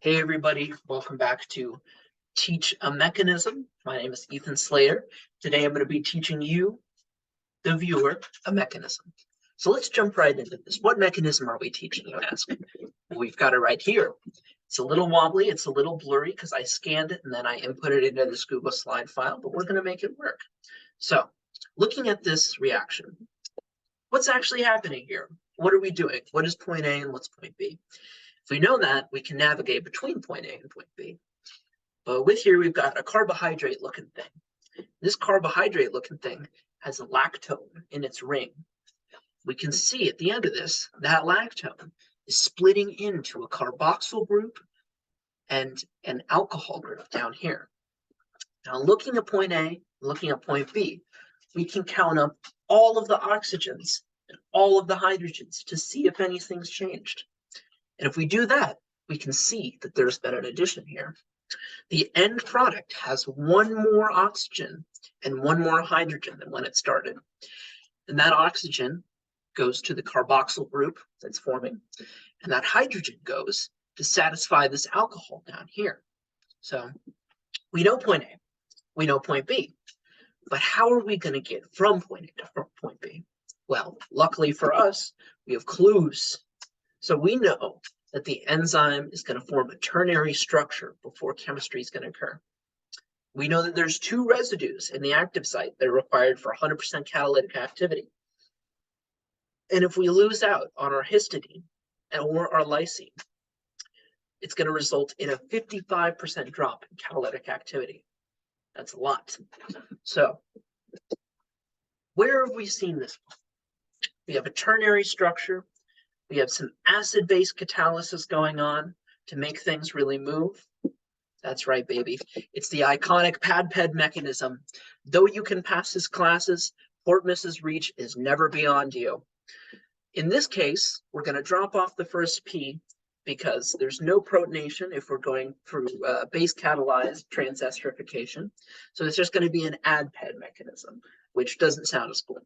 Hey everybody, welcome back to Teach a Mechanism. My name is Ethan Slater. Today I'm going to be teaching you, the viewer, a mechanism. So let's jump right into this. What mechanism are we teaching, you ask? Well, we've got it right here. It's a little wobbly, it's a little blurry because I scanned it and then I input it into this Google slide file, but we're going to make it work. So looking at this reaction, what's actually happening here? What are we doing? What is point A and what's point B? If we know that, we can navigate between point A and point B. But with here, we've got a carbohydrate looking thing. This carbohydrate looking thing has a lactone in its ring. We can see at the end of this, that lactone is splitting into a carboxyl group and an alcohol group down here. Now looking at point A, looking at point B, we can count up all of the oxygens and all of the hydrogens to see if anything's changed. And if we do that, we can see that there's been an addition here. The end product has one more oxygen and one more hydrogen than when it started. And that oxygen goes to the carboxyl group that's forming, and that hydrogen goes to satisfy this alcohol down here. So we know point A, we know point B, but how are we going to get from point A to point B? Well, luckily for us, we have clues. So we know that the enzyme is going to form a ternary structure before chemistry is going to occur. We know that there's two residues in the active site that are required for 100% catalytic activity. And if we lose out on our histidine or our lysine, it's going to result in a 55% drop in catalytic activity. That's a lot. So where have we seen this? We have a ternary structure. We have some acid-base catalysis going on to make things really move. That's right, baby. It's the iconic PAD-PED mechanism. Though you can pass his classes, Port Mrs. Reach is never beyond you. In this case, we're going to drop off the first P because there's no protonation if we're going through base-catalyzed transesterification. So it's just going to be an ADPED mechanism, which doesn't sound as cool.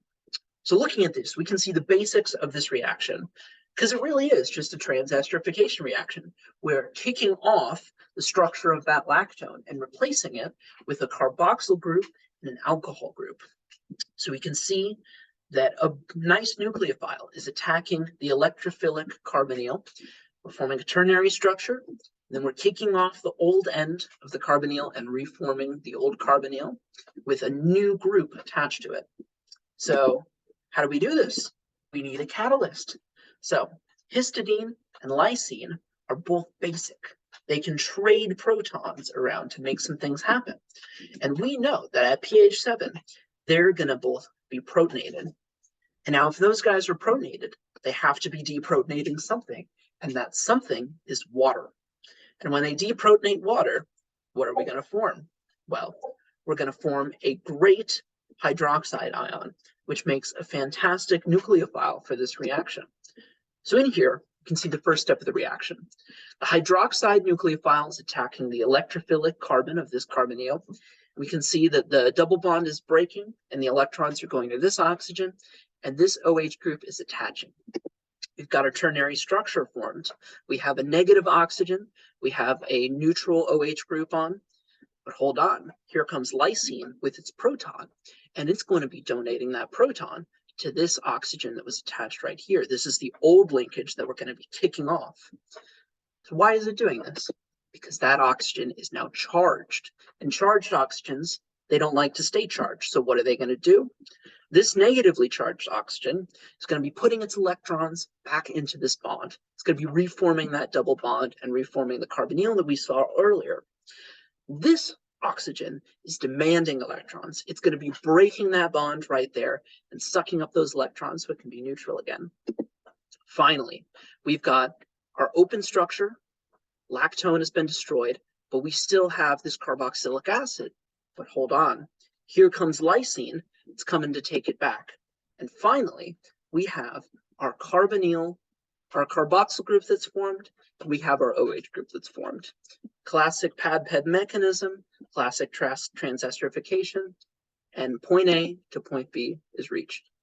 So looking at this, we can see the basics of this reaction, because it really is just a transesterification reaction. We're kicking off the structure of that lactone and replacing it with a carboxyl group and an alcohol group. So we can see that a nice nucleophile is attacking the electrophilic carbonyl. We're forming a ternary structure. Then we're kicking off the old end of the carbonyl and reforming the old carbonyl with a new group attached to it. So how do we do this? We need a catalyst. So histidine and lysine are both basic. They can trade protons around to make some things happen. And we know that at pH 7, they're going to both be protonated. And now if those guys are protonated, they have to be deprotonating something. And that something is water. And when they deprotonate water, what are we going to form? Well, we're going to form a great hydroxide ion, which makes a fantastic nucleophile for this reaction. So in here, you can see the first step of the reaction. The hydroxide nucleophile is attacking the electrophilic carbon of this carbonyl. We can see that the double bond is breaking and the electrons are going to this oxygen, and this OH group is attaching. We've got a ternary structure formed. We have a negative oxygen. We have a neutral OH group on. But hold on, here comes lysine with its proton, and it's going to be donating that proton to this oxygen that was attached right here. This is the old linkage that we're going to be kicking off. So why is it doing this? Because that oxygen is now charged, and charged oxygens, they don't like to stay charged. So what are they going to do? This negatively charged oxygen is going to be putting its electrons back into this bond. It's going to be reforming that double bond and reforming the carbonyl that we saw earlier. This oxygen is demanding electrons. It's going to be breaking that bond right there and sucking up those electrons so it can be neutral again. Finally, we've got our open structure. Lactone has been destroyed, but we still have this carboxylic acid. But hold on, here comes lysine. It's coming to take it back. And finally, we have our carbonyl, our carboxyl group that's formed, and we have our OH group that's formed. Classic PAD-PED mechanism, classic transesterification, and point A to point B is reached.